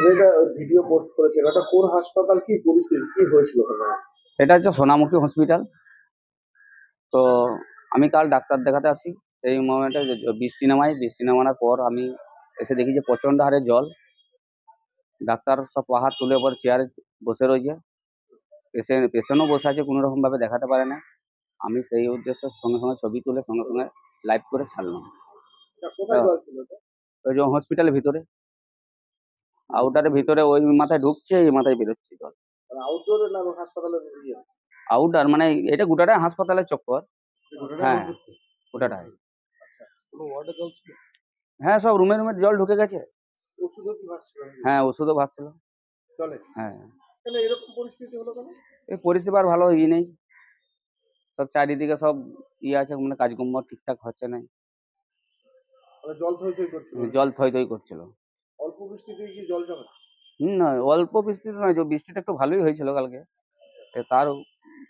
যেটা video post করেছেন এটা কোন হাসপাতাল, কি পরিস্থিতি, কি হয়েছিল ওখানে? এটা হচ্ছে সোনামুখী হসপিটাল। তো আমি কাল ডাক্তার দেখাতে আসি, সেই মোমেন্টে বৃষ্টি নামায়, বৃষ্টি নামানোর পর আমি এসে দেখি যে প্রচণ্ড হারে জল। ডাক্তার সব পাহাড় তুলে ওপর চেয়ারে বসে রয়েছে, পেশেন্টও বসে আছে, কোনো রকমভাবে দেখাতে পারে না। আমি সেই উদ্দেশ্যে সঙ্গে সঙ্গে ছবি তুলে সঙ্গে সঙ্গে লাইভ করে ছাড়লাম। কোথায় জল ছিল এটা? ওই যে হসপিটালের ভিতরে, আউটারের ভিতরে, ওই মাথায় ঢুকছে, এই মাথায় বেরোচ্ছে জল। আউটডোরে না হাসপাতালের ইয়ে? আউটার মানে এটা গোটাটাই হাসপাতালের চক্কর। হ্যাঁ, গোটাটাই। কোনো ওয়ার্ডে জল ছিল? হ্যাঁ, সব রুমে রুমে জল ঢুকে গেছে। ওষুধও কি ভাসছিল? হ্যাঁ, ওষুধও ভাসছিল। চলে? হ্যাঁ, তাহলে এরকম পরিস্থিতি হলো কেন? এই পরিষেবার ভালো নেই, সব চারিদিকে সব আছে, মানে কাজকর্ম ঠিকঠাক হচ্ছে না। মানে জল থই থই করছিল? জল থই থই করছিল। অল্প বৃষ্টিতে কি জল জমে? নয়, অল্প বৃষ্টিতে নয়, যে বৃষ্টিটা একটু ভালোই হয়েছিল কালকে, তার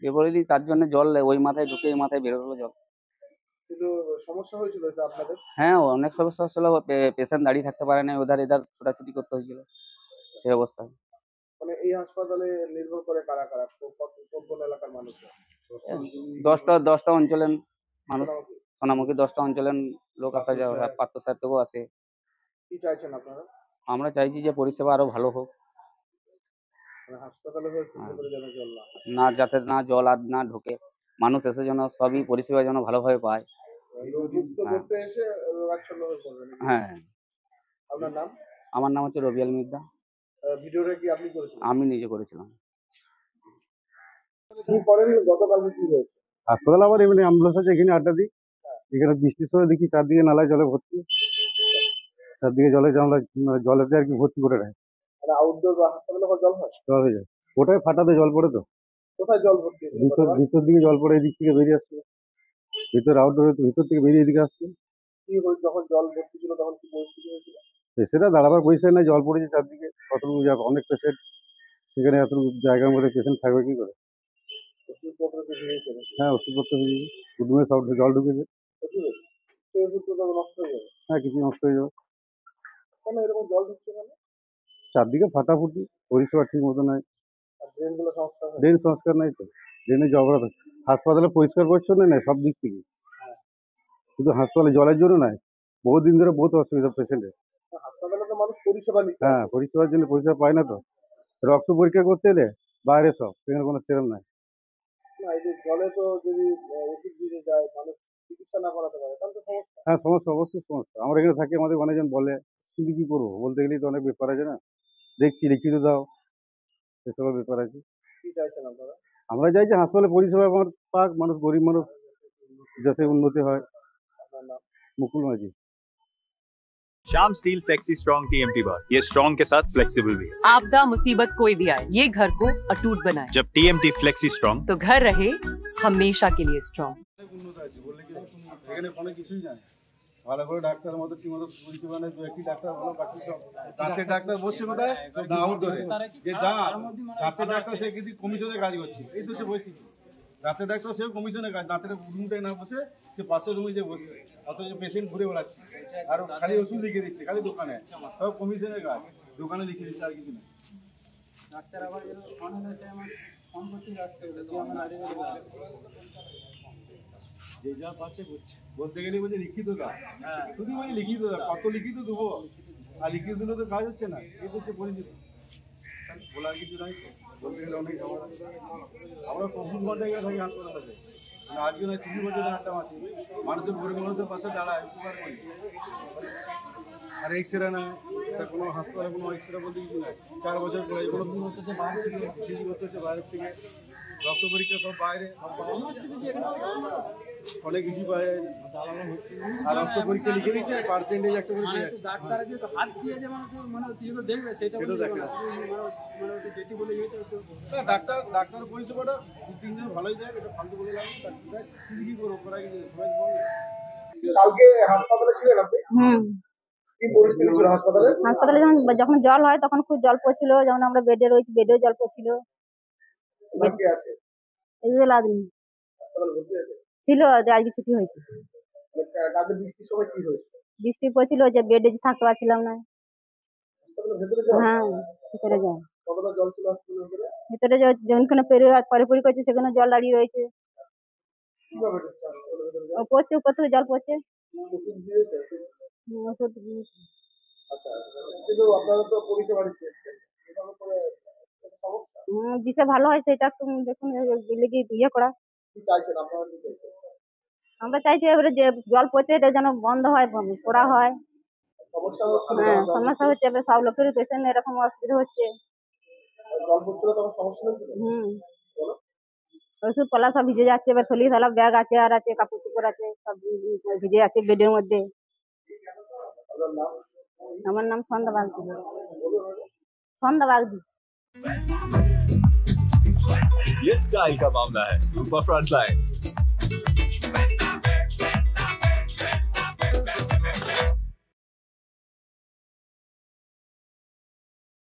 এবারেই তার জন্য জল ওই মাথায় ঢুকে এই মাথায় বেরোলো জল। কিন্তু সমস্যা হয়েছিল এটা আপনাদের? হ্যাঁ, অনেক সমস্যা হচ্ছিল, পেশেন্ট দাঁড়িয়ে থাকতে পারে না, ওধার এধার ছোটাছুটি করতে হয়েছিল সেই অবস্থায়। মানে এই হাসপাতালে নির্ভর করে কারা কারা, কোন এলাকার মানুষ? 10টা অঞ্চলের মানুষ, সোনামুখী 10টা অঞ্চলের লোক আসা যাওয়া, পার্থ স্যার থেকেও আসে। কি চাইছেন আপনারা? আমরা চাইছি যে পরিষেবা আরো ভালো হোক, মানে হাসপাতালে যেন জল না যাতে না জল আর না ঢোকে, মানুষ এসে যেন সবই পরিষেবা যেন ভালোভাবে পায়। করতে এসে রাচ্ছন্ন হয়ে পড়বেন। হ্যাঁ। আপনার নাম? আমার নাম হচ্ছে রবিয়াল মির্জা। ভিডিওটা কি আপনি করেছেন? আমি নিজে করেছিলাম। কি করেন গতকালকে, কি হয়েছে? হাসপাতাল আবার এমনি অ্যাম্বুলেন্স আছে এখানে আড্ডা দিই। এখানে বৃষ্টির সময় দেখি চারদিকে নালায় জলে ভর্তি, চারদিকে জলেতে আর কি ভর্তি করে রাখে। মানে আউটডোর বা হাসপাতালে জল হয়? জল হয়ে যায়, ওটাই ফাটাতে জল পড়ে তো। কোথায় জল ভর্তি? ভিতর দিকে জল পড়ে, এদিক থেকে বেরিয়ে আসছে, ভিতর আউটডোরে ভিতর থেকে বেরিয়ে এদিকে আসছে। কি হয়েছে যখন জল ভর্তি ছিল, তখন কি পরিস্থিতি হয়েছিল? পেশেন্টরা দাঁড়াবার পজিশন নাই, জল পড়েছে চারদিকে, কতটুকু যাবে, অনেক পেশেন্ট সেখানে, এতটুকু জায়গার মধ্যে পেশেন্ট থাকবে কি করে? ওষুধপত্র কি দিয়েছে? হ্যাঁ, ওষুধপত্র বেরিয়েছে, রুমে সব জল ঢুকেছে। সেই ওষুধ নষ্ট হয়ে যাবে? হ্যাঁ, কিছু নষ্ট হয়ে যাবে। কেন এরকম জল ঢুকছে কেন? চারদিকে ফাটাফুটি, পরিষেবা ঠিক মতো নাই। ড্রেনগুলো সংস্কার? ড্রেন সংস্কার নাই তো, ড্রেনের যে অবরোধ। হাসপাতালে পরিষ্কার পরিচ্ছন্ন নেই সব দিক থেকে, শুধু হাসপাতালে জলের জন্য নয়, বহুদিন ধরে বহুত অসুবিধা পেশেন্টের। হাসপাতালে তো মানুষ পরিষেবা নিচ্ছে। হ্যাঁ, পরিষেবার জন্য পরিষেবা পায় না তো। রক্ত পরীক্ষা করতে এলে বাইরে সব, সেখানে কোনো সেরম নাই। না, এই যে জলে তো যদি ওষুধ দিয়ে যায়, মানুষ চিকিৎসা না করাতে পারে, তাহলে তো সমস্যা। হ্যাঁ, সমস্যা, অবশ্যই সমস্যা। আমরা এখানে থাকি, আমাদের অনেকজন বলে, কিন্তু কি করবো, বলতে গেলেই তো অনেক ব্যাপার আছে না। দেখছি, লিখিত দাও, এসবের ব্যাপার আছে। কি চাইছেন আপনারা? আমরা চাই যে হাসপাতালে পরিষেবা পাক, মানুষ, গরিব মানুষ যাতে উন্নতি হয়। আপনার নাম? মুকুল মাঝি। Shyam steel flexi strong TMT बार, ये स्ट्रॉन्ग के साथ फ्लेक्सिबल भी है। आपदा मुसीबत कोई भी आए, ये घर को अटूट बनाए। जब टीएमटी फ्लेक्सी स्ट्रॉन्ग तो घर रहे हमेशा के लिए स्ट्रॉन्ग। এখানে কোনো কিছুই নাই, ভালো করে ডাক্তার মতো ঠিক মতো পরিষেবা নেই, দু একটি ডাক্তার ভালো, বাকি সব দাঁতের ডাক্তার বসছে কোথায়, আউটডোরে। যে দাঁতের ডাক্তার সে কিন্তু কমিশনে কাজ করছে, এই তো সে বসে, দাঁতের ডাক্তার সেও কমিশনে কাজ, দাঁতের রুমটাই না বসে সে পাশের রুমে যে বসে, অথচ পেশেন্ট ঘুরে বেড়াচ্ছে আর খালি ওষুধ লিখে দিচ্ছে, খালি দোকানে, সব কমিশনের কাজ, দোকানে লিখে দিচ্ছে, আর কিছু না। ডাক্তার আবার ফোন করতে যাচ্ছে, যে যা পাচ্ছে করছে, বলতে গেলে বলছে লিখিত দাও, শুধু বলছে লিখিত দাও, কত লিখিত দেবো, আর লিখিত দিলে তো কাজ হচ্ছে না, এই হচ্ছে পরিস্থিতি। বলার কিছু নাই তো, বলতে গেলে অনেক ঝামেলা। আমরা 24 ঘন্টা গিয়ে থাকি হাসপাতালে, আজকে নয় 30 বছর আড্ডা মারছি, মানুষের গরিব মানুষের পাশে দাঁড়ায়, উপকার করি। আর এক্সরে না, কোনো হাসপাতালে কোনো এক্সরে বলতে কিছু নাই, 4 বছর পরে এগুলো হচ্ছে বাইরে থেকে, সিজি করতে হচ্ছে বাইরের থেকে, রক্ত পরীক্ষা সব বাইরে, অনেক কিছু পাওয়া যায় না। আর রক্ত পরীক্ষা লিখে দিচ্ছে, পার্সেন্টেজ একটা করে দিয়ে ডাক্তার যে হাত দিয়ে যে মানে দেখবে সেটা দেখে ডাক্তার পরিষেবাটা 2-3 জন ভালোই দেয়, এটা ফালতু বলে লাগে, কি করবো, করাই সবাই। কালকে হাসপাতালে ছিলেন আপনি? কি পরিস্থিতি ছিল হাসপাতালে? হাসপাতালে যখন জল হয় তখন খুব জল পড়ছিল, যখন আমরা বেডে রয়েছি বেডেও জল পড়ছিল। কে আছে? আদমি হাসপাতালে ভর্তি আছে? ছিল, আজকে ছুটি হয়েছে। কালকে বৃষ্টির সময় কি হয়েছে? বৃষ্টি পড়ছিল, যে বেডে থাকতে পারছিলাম না। হাসপাতালে ভেতরে জল হ্যাঁ ভিতরে জল, কতটা জল চলে আসছিল ভেতরে ভিতরে যেখানে পরিপরি করছে সেখানে জল দাঁড়িয়ে রয়েছে। কিভাবে ঢুকছে আসলে ভেতরে জল? ও পড়ছে, উপর থেকে জল পড়ছে। ওষুধ দিয়েছে ওষুধ আচ্ছা কিন্তু আপনারা তো পরিষেবা দিতে এসছেন এভাবে করে একটা সমস্যা দিশে ভালো হয় সেটা একটু দেখুন, লেগে ইয়ে করা। কি চাইছেন আপনারা কি চাইছেন? আমরা চাইছি এবারে যে জল পড়ছে এটা যেন বন্ধ হয়, করা হয়। সমস্যা হচ্ছে না, হ্যাঁ সমস্যা হচ্ছে, এবার সব লোকেরই পেশেন্ট এরকম অসুবিধা হচ্ছে। জল পড়ছিল তখন সমস্যা হচ্ছিল বলো? ওষুধ পালা সব ভিজে যাচ্ছে, এবার থলি থালা ব্যাগ আছে আর আছে, কাপড় চোপড় আছে, সব ভিজে যাচ্ছে বেডের মধ্যে। আপনার নাম আমার নাম সন্ধ্যা বাগদি। সন্ধ্যা বাগদি। ये स्टाइल का मामला है, फ्रंटलाइन